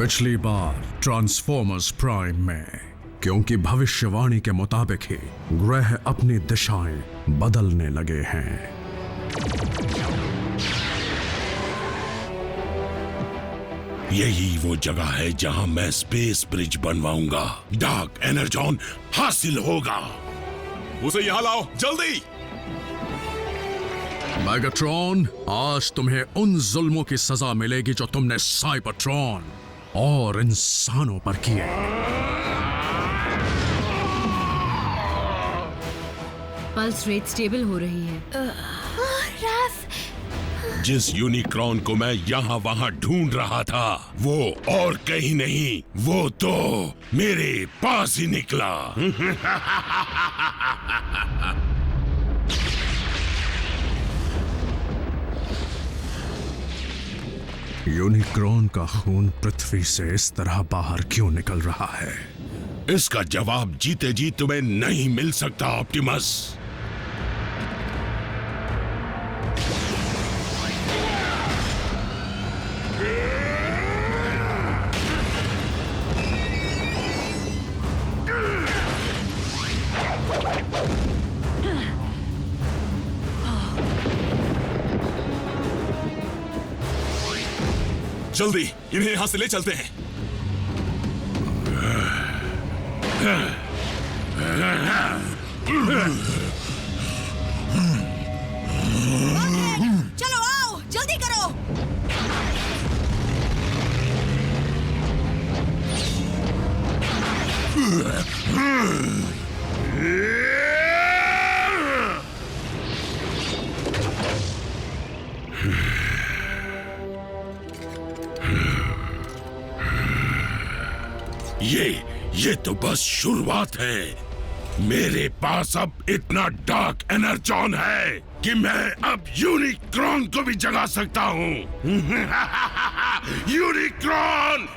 पिछली बार transformers prime में, क्योंकि भविष्यवाणी के मुताबिक ही ग्रह अपनी दिशाएं बदलने लगे हैं। यही वो जगह है जहां मैं स्पेस ब्रिज बनवाऊंगा। डार्क एनर्जॉन हासिल होगा। उसे यहां लाओ जल्दी। मैगाट्रॉन, आज तुम्हें उन जुल्मों की सजा मिलेगी जो तुमने साइबरट्रॉन और इंसानों पर किए। पल्स रेट स्टेबल हो रही है। राफ, जिस यूनिक्रॉन को मैं यहाँ वहाँ ढूंढ रहा था, वो और कहीं नहीं, वो तो मेरे पास ही निकला। यूनिक्रॉन का खून पृथ्वी से इस तरह बाहर क्यों निकल रहा है? इसका जवाब जीते जी तुम्हें नहीं मिल सकता ऑप्टिमस। जल्दी इन्हें यहां से ले चलते हैं। चलो आओ, जल्दी करो। ये तो बस शुरुआत है। मेरे पास अब इतना डार्क एनर्जॉन है कि मैं अब यूनिक्रॉन को भी जगा सकता हूँ। यूनिक्रॉन!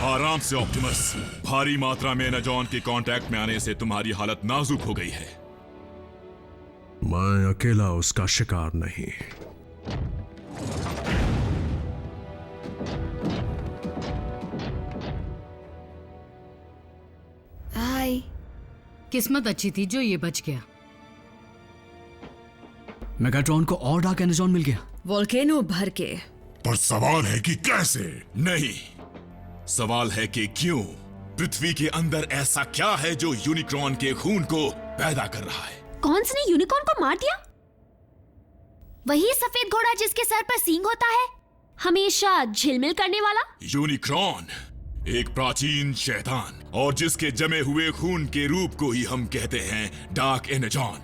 आराम से ऑप्टिमस। भारी मात्रा में एनर्जॉन के कांटेक्ट में आने से तुम्हारी हालत नाजुक हो गई है। मैं अकेला उसका शिकार नहीं। हाय। किस्मत अच्छी थी जो ये बच गया। मेगाट्रॉन को और डार्क एनर्जॉन मिल गया। वोल्केनो भर के। पर सवाल है कि कैसे? नहीं, सवाल है कि क्यों। पृथ्वी के अंदर ऐसा क्या है जो यूनिक्रॉन के खून को पैदा कर रहा है? कौन सी ने यूनिकॉर्न को मार दिया? वही सफेद घोड़ा जिसके सर पर सींग होता है, हमेशा झिलमिल करने वाला। यूनिक्रॉन एक प्राचीन शैतान, और जिसके जमे हुए खून के रूप को ही हम कहते हैं डार्क एनर्जॉन।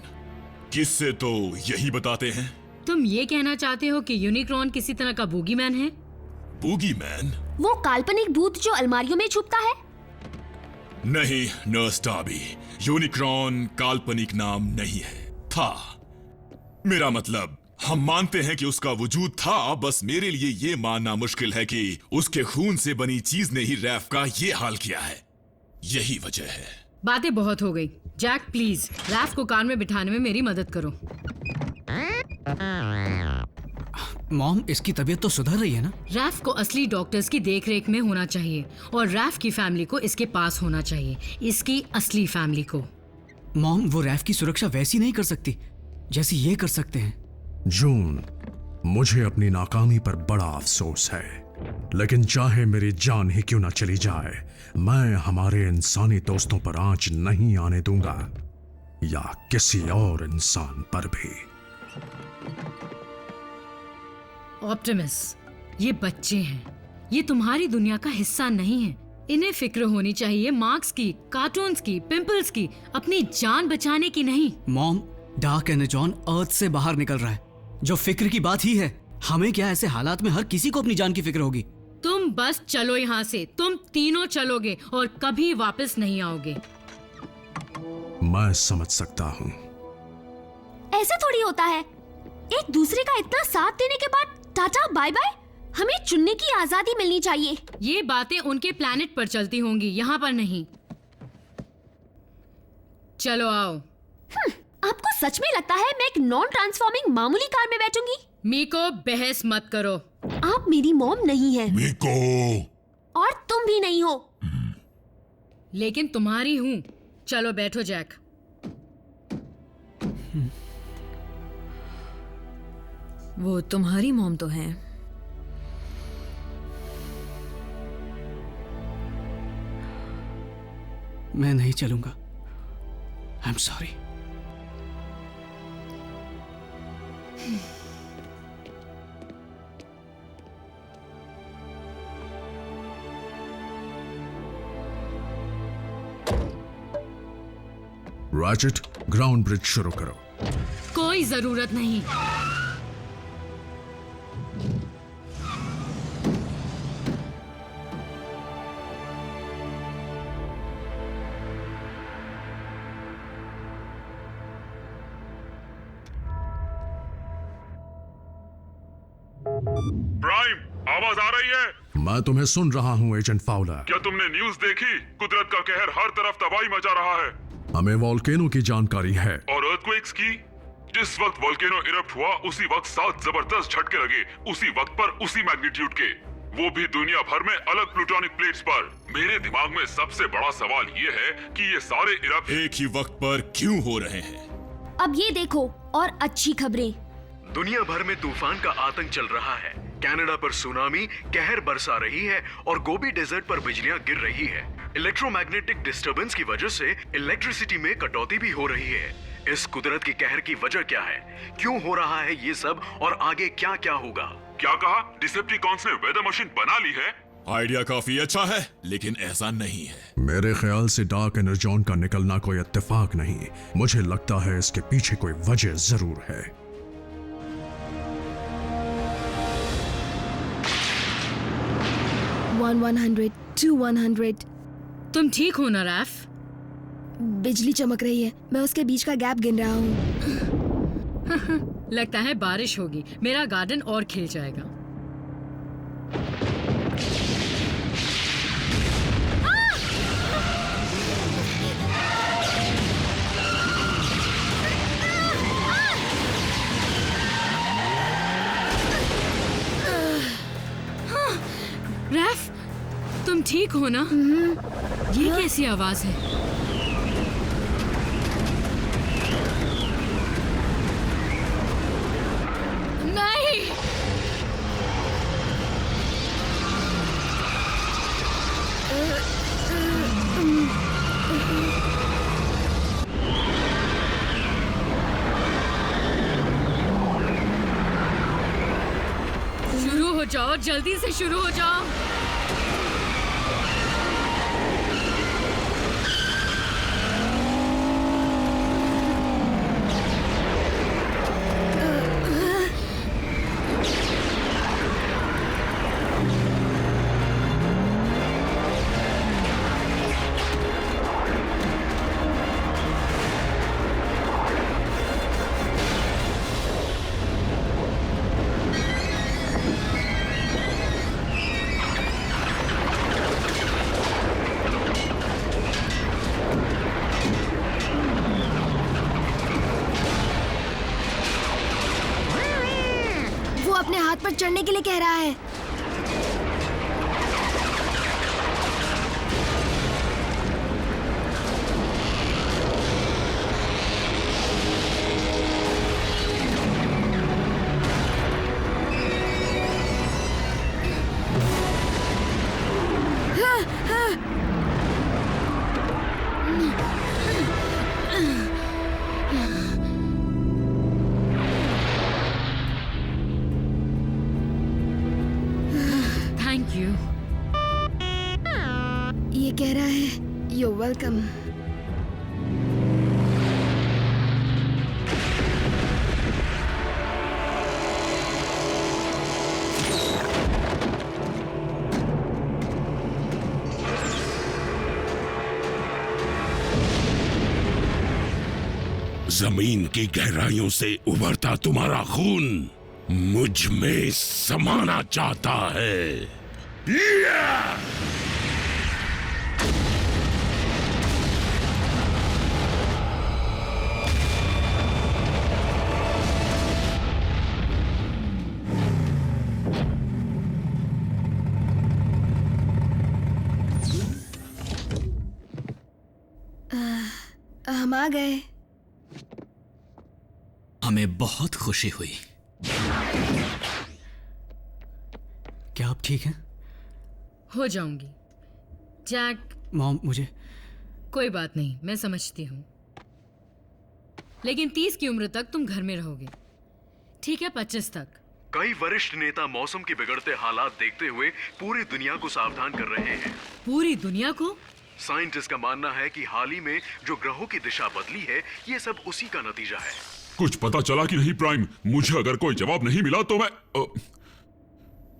किससे तो यही बताते हैं। तुम ये कहना चाहते हो कि यूनिक्रॉन किसी तरह का बूगीमैन है? बूगीमैन? वो काल्पनिक भूत जो अलमारियों में छुपता है। नहीं नर्स डार्बी, यूनिक्रॉन काल्पनिक नाम नहीं है, था। मेरा मतलब, हम मानते हैं कि उसका वजूद था, बस मेरे लिए ये मानना मुश्किल है कि उसके खून से बनी चीज ने ही रैफ का ये हाल किया है। यही वजह है। बातें बहुत हो गई। जैक प्लीज रैफ को कार में बिठाने में मेरी मदद करो। मॉम, इसकी तबीयत तो सुधर रही है ना? रैफ को असली डॉक्टर्स की देखरेख में होना चाहिए और रैफ की फैमिली को इसके पास होना चाहिए, इसकी असली फैमिली को। मॉम, वो रैफ की सुरक्षा वैसी नहीं कर सकती जैसी ये कर सकते हैं। जून, मुझे अपनी नाकामी पर बड़ा अफसोस है, लेकिन चाहे मेरी जान ही क्यों ना चली जाए, मैं हमारे इंसानी दोस्तों पर आंच नहीं आने दूंगा, या किसी और इंसान पर भी। ऑप्टिमस, ये बच्चे हैं, ये तुम्हारी दुनिया का हिस्सा नहीं है। इन्हें फिक्र होनी चाहिए मार्क्स की, कार्टून्स की, पिंपल्स की, अपनी जान बचाने की नहीं। मॉम, डार्क एनर्जॉन अर्थ से बाहर निकल रहा है, जो फिक्र की बात ही है। हमें क्या, ऐसे हालात में हर किसी को अपनी जान की फिक्र होगी। तुम बस चलो यहाँ से, तुम तीनों चलोगे और कभी वापस नहीं आओगे। मैं समझ सकता हूँ। ऐसे थोड़ी होता है। एक दूसरे का इतना साथ देने के बाद टाटा बाय बाय। हमें चुनने की आजादी मिलनी चाहिए। ये बातें उनके प्लैनेट पर चलती होंगी, यहाँ पर नहीं। चलो आओ। आपको सच में लगता है मैं एक नॉन ट्रांसफॉर्मिंग मामूली कार में बैठूंगी? मीको, बहस मत करो। आप मेरी मॉम नहीं है मीको, और तुम भी नहीं हो। लेकिन तुम्हारी हूँ। चलो बैठो जैक। वो तुम्हारी मॉम तो है। मैं नहीं चलूंगा। I am sorry. Ratchet, ground bridge शुरू करो। कोई जरूरत नहीं। प्राइम, आवाज आ रही है? मैं तुम्हें सुन रहा हूँ एजेंट फाउलर। क्या तुमने न्यूज़ देखी? कुदरत का कहर हर तरफ तबाही मचा रहा है। हमें वॉल्केनो की जानकारी है। और अर्थक्वेक्स की? जिस वक्त वोल्केनो इरप्ट हुआ उसी वक्त 7 जबरदस्त झटके लगे, उसी वक्त पर, उसी मैग्नीट्यूड के, वो भी दुनिया भर में अलग प्लूटोनिक प्लेट्स पर। मेरे दिमाग में सबसे बड़ा सवाल ये है कि ये सारे इरप्ट एक ही वक्त पर क्यों हो रहे हैं? अब ये देखो और अच्छी खबरें। दुनिया भर में तूफान का आतंक चल रहा है। कनाडा पर सुनामी कहर बरसा रही है और गोबी डेजर्ट पर बिजलियां गिर रही है। इलेक्ट्रोमैग्नेटिक डिस्टरबेंस की वजह से इलेक्ट्रिसिटी में कटौती भी हो रही है। इस कुदरत की कहर की वजह क्या है? क्यों हो रहा है ये सब और आगे क्या क्या होगा? क्या कहा? डिसेप्टिकॉन्स ने वेदर मशीन बना ली है? आइडिया काफी अच्छा है, लेकिन ऐसा नहीं है। मेरे ख्याल से डार्क एनर्जॉन का निकलना कोई इत्तेफाक नहीं। मुझे लगता है इसके पीछे कोई वजह जरूर है। वन 100, 2 100। तुम ठीक हो ना रैफ? बिजली चमक रही है, मैं उसके बीच का गैप गिन रहा हूँ। लगता है बारिश होगी। मेरा गार्डन और खिल जाएगा। रैफ, तुम ठीक हो ना? ये कैसी आवाज है? नहीं! शुरू हो जाओ, जल्दी से शुरू हो जाओ। अपने हाथ पर चढ़ने के लिए कह रहा है। यू। ये कह रहा है यू वेलकम। जमीन की गहराइयों से उभरता तुम्हारा खून मुझ में समाना चाहता है। हम आ गए। हमें बहुत खुशी हुई। क्या आप ठीक हैं? हो जाऊंगी जैक। मॉम, मुझे कोई बात नहीं, मैं समझती हूँ, लेकिन 30 की उम्र तक तुम घर में रहोगे, ठीक है? 25 तक। कई वरिष्ठ नेता मौसम के बिगड़ते हालात देखते हुए पूरी दुनिया को सावधान कर रहे हैं। पूरी दुनिया को? साइंटिस्ट का मानना है कि हाल ही में जो ग्रहों की दिशा बदली है, ये सब उसी का नतीजा है। कुछ पता चला कि नहीं प्राइम? मुझे अगर कोई जवाब नहीं मिला तो मैं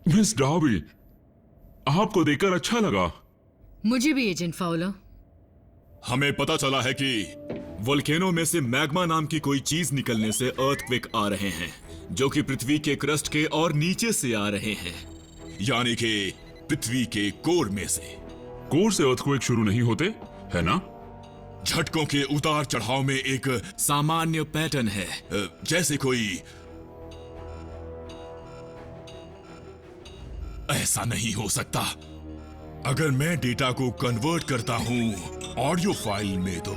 मिस डार्बी, आपको देखकर अच्छा लगा। मुझे भी एजेंट फाउलर। हमें पता चला है कि वोल्केनो में से मैग्मा नाम की कोई चीज निकलने से अर्थक्वेक आ रहे हैं, जो कि पृथ्वी के क्रस्ट के और नीचे से आ रहे हैं, यानी कि पृथ्वी के कोर में से। कोर से अर्थक्वेक शुरू नहीं होते, है ना? झटकों के उतार चढ़ाव में एक सामान्य पैटर्न है, जैसे कोई ऐसा नहीं हो सकता। अगर मैं डेटा को कन्वर्ट करता हूं ऑडियो फाइल में तो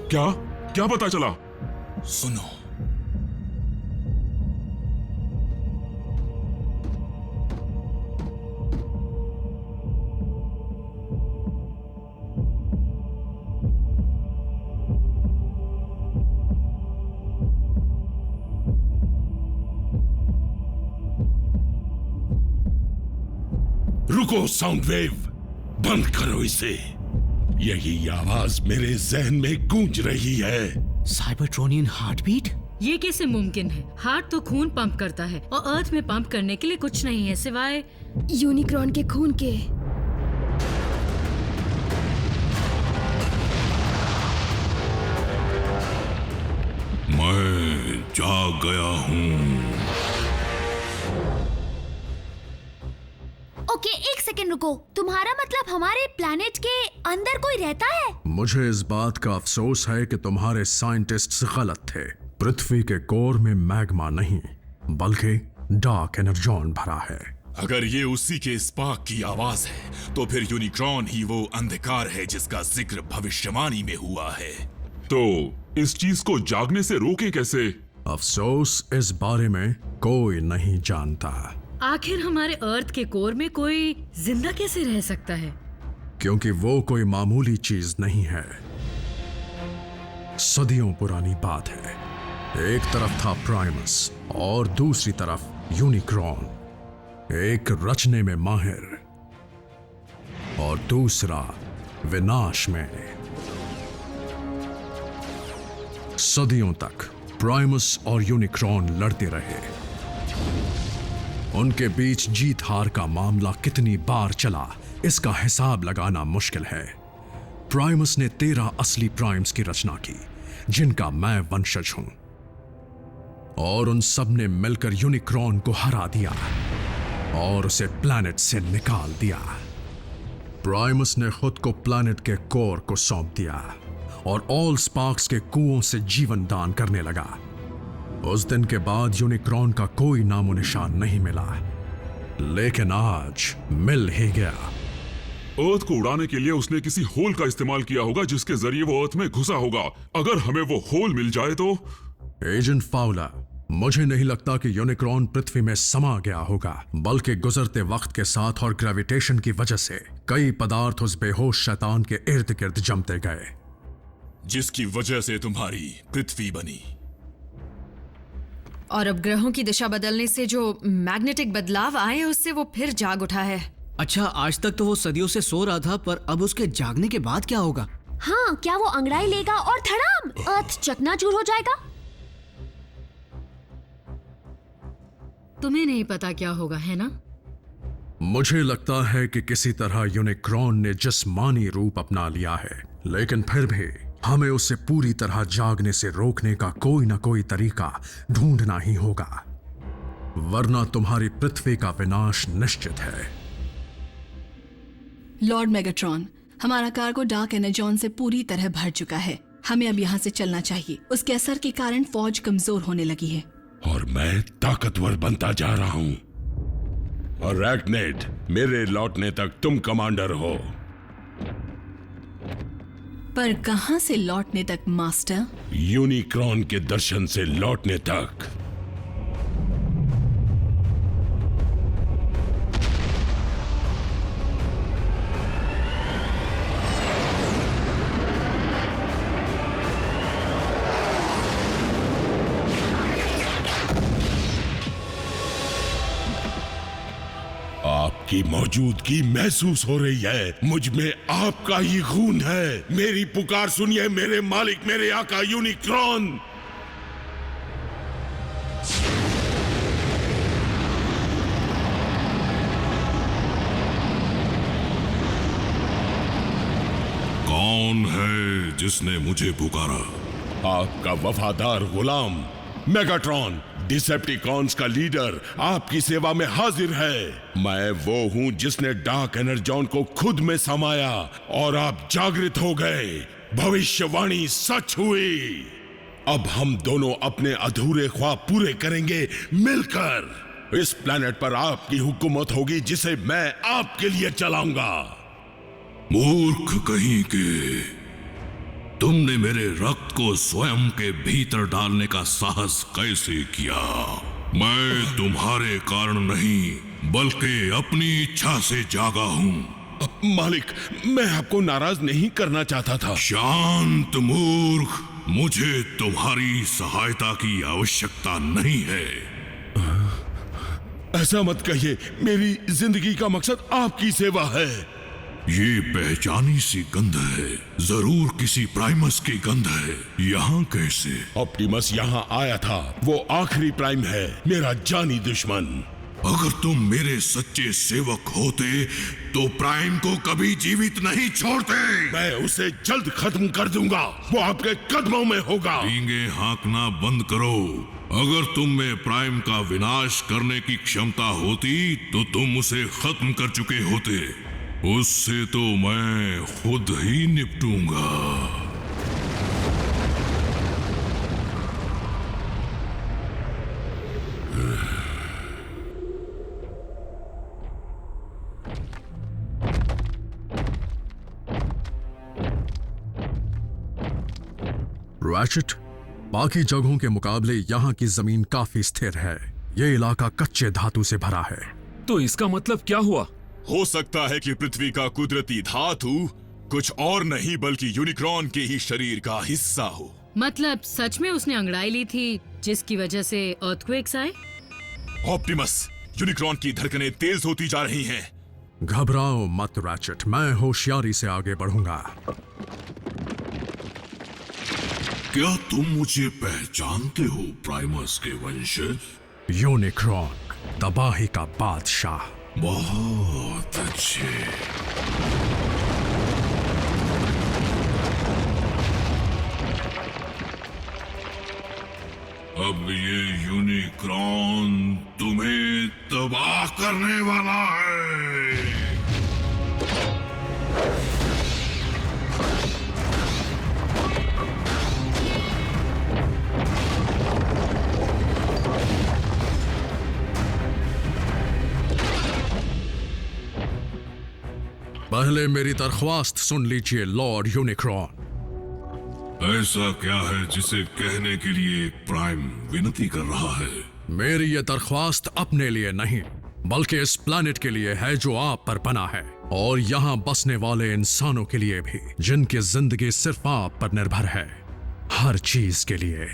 क्या पता चला? सुनो। रुको साउंड वेव, बंद करो इसे। यही आवाज मेरे जहन में गूंज रही है। Cybertronian heartbeat? ये कैसे मुमकिन है? हार्ट तो खून पंप करता है और अर्थ में पंप करने के लिए कुछ नहीं है सिवाय यूनिक्रॉन के खून के। मैं जाग गया हूँ। ओके, एक सेकंड रुको। तुम्हारा मतलब हमारे प्लैनेट के अंदर कोई रहता है? मुझे इस बात का अफसोस है कि तुम्हारे साइंटिस्ट्स गलत थे। पृथ्वी के कोर में मैग्मा नहीं, बल्कि डार्क एनर्जॉन भरा है। अगर ये उसी के स्पार्क की आवाज है, तो फिर यूनिक्रॉन ही वो अंधकार है जिसका जिक्र भविष्यवाणी में हुआ है। तो इस चीज को जागने से रोके कैसे? अफसोस, इस बारे में कोई नहीं जानता। आखिर हमारे अर्थ के कोर में कोई जिंदा कैसे रह सकता है? क्योंकि वो कोई मामूली चीज नहीं है। सदियों पुरानी बात है। एक तरफ था प्राइमस और दूसरी तरफ यूनिक्रॉन। एक रचने में माहिर और दूसरा विनाश में। सदियों तक प्राइमस और यूनिक्रॉन लड़ते रहे। उनके बीच जीत हार का मामला कितनी बार चला, इसका हिसाब लगाना मुश्किल है। प्राइमस ने 13 असली प्राइम्स की रचना की, जिनका मैं वंशज हूं, और उन सब ने मिलकर यूनिक्रॉन को हरा दिया और उसे प्लैनेट से निकाल दिया। प्राइमस ने खुद को प्लैनेट के कोर को सौंप दिया और ऑल स्पार्क्स के कुओं से जीवन दान करने लगा। उस दिन के बाद यूनिक्रॉन का कोई नामो निशान नहीं मिला, लेकिन आज मिल ही गया। अर्थ को उड़ाने के लिए उसने किसी होल का इस्तेमाल किया होगा, जिसके जरिए वो अर्थ में घुसा होगा। अगर हमें वो होल मिल जाए तो? एजेंट फाउलर, मुझे नहीं लगता कि यूनिक्रॉन पृथ्वी में समा गया होगा, बल्कि गुजरते वक्त के साथ और ग्रेविटेशन की वजह से कई पदार्थ उस बेहोश शैतान के इर्द गिर्द जमते गए, जिसकी वजह से तुम्हारी पृथ्वी बनी। और अब ग्रहों की दिशा बदलने से जो मैग्नेटिक बदलाव आए, उससे वो फिर जाग उठा है। अच्छा, आज तक तो वो सदियों से सो रहा था, पर अब उसके जागने के बाद क्या होगा? हाँ, क्या वो अंगड़ाई लेगा और धड़ाम अर्थ चकनाचूर हो जाएगा? तुम्हें नहीं पता क्या होगा, है ना? मुझे लगता है कि किसी तरह यूनिक्रॉन ने जिस्मानी रूप अपना लिया है, लेकिन फिर भी हमें उसे पूरी तरह जागने से रोकने का कोई ना कोई तरीका ढूंढना ही होगा, वरना तुम्हारी पृथ्वी का विनाश निश्चित है। लॉर्ड मेगाट्रॉन, हमारा कार्गो डार्क एनर्जॉन से पूरी तरह भर चुका है। हमें अब यहाँ से चलना चाहिए। उसके असर के कारण फौज कमजोर होने लगी है और मैं ताकतवर बनता जा रहा हूँ। और रैगनेड, मेरे लौटने तक तुम कमांडर हो। पर कहाँ से लौटने तक मास्टर? यूनिक्रॉन के दर्शन से लौटने तक। आपकी मौजूदगी महसूस हो रही है। मुझ में आपका ही खून है। मेरी पुकार सुनिए मेरे मालिक, मेरे आका यूनिक्रॉन। कौन है जिसने मुझे पुकारा? आपका वफादार गुलाम मेगाट्रॉन, डिसेप्टिकॉन्स का लीडर, आपकी सेवा में हाजिर है। मैं वो हूं जिसने डार्क एनर्जॉन को खुद में समाया और आप जागृत हो गए। भविष्यवाणी सच हुई। अब हम दोनों अपने अधूरे ख्वाब पूरे करेंगे मिलकर। इस प्लेनेट पर आपकी हुकूमत होगी जिसे मैं आपके लिए चलाऊंगा। मूर्ख कहीं के, तुमने मेरे रक्त को स्वयं के भीतर डालने का साहस कैसे किया? मैं तुम्हारे कारण नहीं बल्कि अपनी इच्छा से जागा हूं। मालिक, मैं आपको नाराज नहीं करना चाहता था। शांत मूर्ख, मुझे तुम्हारी सहायता की आवश्यकता नहीं है। ऐसा मत कहिए, मेरी जिंदगी का मकसद आपकी सेवा है। ये पहचानी सी गंध है, जरूर किसी प्राइमस की गंध है। यहाँ कैसे? ऑप्टिमस यहाँ आया था, वो आखिरी प्राइम है, मेरा जानी दुश्मन। अगर तुम मेरे सच्चे सेवक होते तो प्राइम को कभी जीवित नहीं छोड़ते। मैं उसे जल्द खत्म कर दूंगा, वो आपके कदमों में होगा। डींगे हाँकना बंद करो। अगर तुम में प्राइम का विनाश करने की क्षमता होती तो तुम उसे खत्म कर चुके होते। उससे तो मैं खुद ही निपटूंगा। रैचेट, बाकी जगहों के मुकाबले यहाँ की जमीन काफी स्थिर है। ये इलाका कच्चे धातु से भरा है। तो इसका मतलब क्या हुआ? हो सकता है कि पृथ्वी का कुदरती धातु कुछ और नहीं बल्कि यूनिक्रॉन के ही शरीर का हिस्सा हो। मतलब सच में उसने अंगड़ाई ली थी जिसकी वजह से अर्थक्वेक्स आए? ऑप्टिमस, यूनिक्रॉन की धड़कनें तेज होती जा रही हैं। घबराओ मत रैचेट, मैं होशियारी से आगे बढ़ूंगा। क्या तुम मुझे पहचानते हो प्राइमस के वंशज? यूनिक्रॉन, तबाही का बादशाह। बहुत अच्छे। अब ये यूनिक्रॉन तुम्हें तबाह करने वाला है। पहले मेरी दरख्वास्त सुन लीजिए लॉर्ड यूनिक्रॉन। ऐसा क्या है जिसे कहने के लिए प्राइम विनती कर रहा है? मेरी ये दरख्वास्त अपने लिए नहीं बल्कि इस प्लैनेट के लिए है जो आप पर बना है, और यहाँ बसने वाले इंसानों के लिए भी जिनकी जिंदगी सिर्फ आप पर निर्भर है। हर चीज के लिए।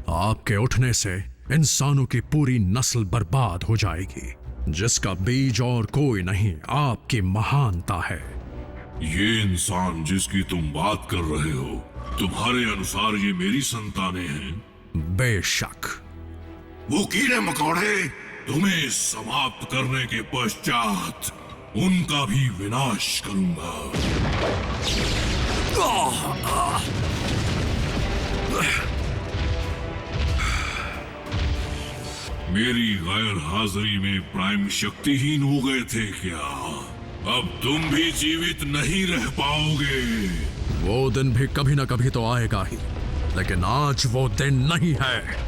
आपके उठने से इंसानों की पूरी नस्ल बर्बाद हो जाएगी। जिसका बीज और कोई नहीं आपकी महानता है। ये इंसान जिसकी तुम बात कर रहे हो, तुम्हारे अनुसार ये मेरी संतानें हैं? बेशक। वो कीड़े मकोड़े तुम्हें समाप्त करने के पश्चात उनका भी विनाश करूंगा। मेरी गैर हाजिरी में प्राइम शक्तिहीन हो गए थे क्या? अब तुम भी जीवित नहीं रह पाओगे। वो दिन भी कभी ना कभी तो आएगा ही, लेकिन आज वो दिन नहीं है।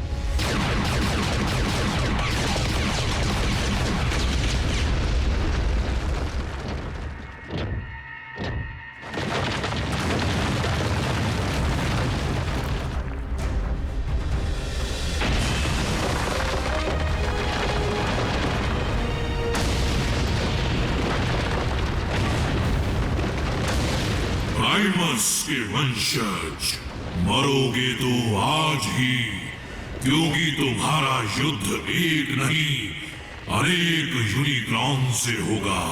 प्राइमस के वंशज, मरोगे तो आज ही, क्योंकि तुम्हारा युद्ध एक नहीं अनेक यूनिक्रॉन से होगा।